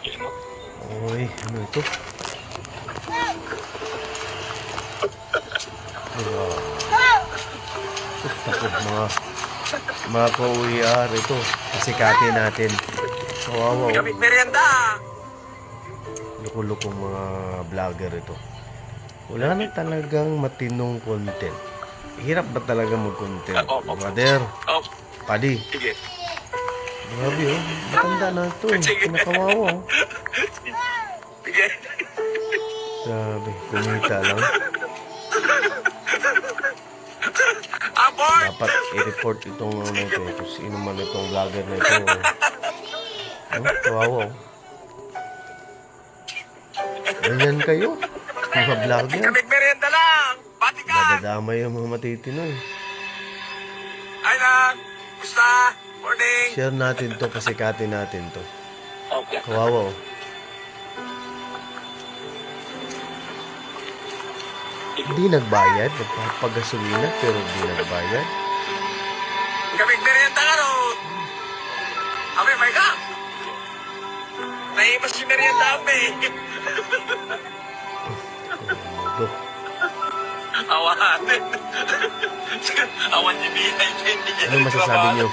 Uy, ano ito? Sus, ako, mga ka-UER ito. Pasikatin natin. Kawawa, oh. Gamit merienda. Lukulukong mga vlogger ito. Wala na talagang matinong content. Hirap ba talaga mag-content? Brother, Padi. Sige. Grabe, oh. Matanda na ito, eh. Pinakawawa, oh. Sige. Grabe, kumita lang. Abort! Dapat i-report itong ano ito, eh. Kung sino man itong vlogger na ito. Oh, kawawa, oh. Ganyan kayo, mga vlogger. Gamit merienda lang. Batikan. Dadadamay yung mga matitino, eh. Ay lang. Gusta. Morning. Share natin to, pasikatin natin to. Okay. Kawawa, oh. Hindi nagbayad, nagpapagasolina pero hindi nagbayad. Gamit merienda ka ron. Abe, may ka. Naimas yung merienda, abe. Tudo. Awan. Awan yung VIP. Ano masasabi niyo?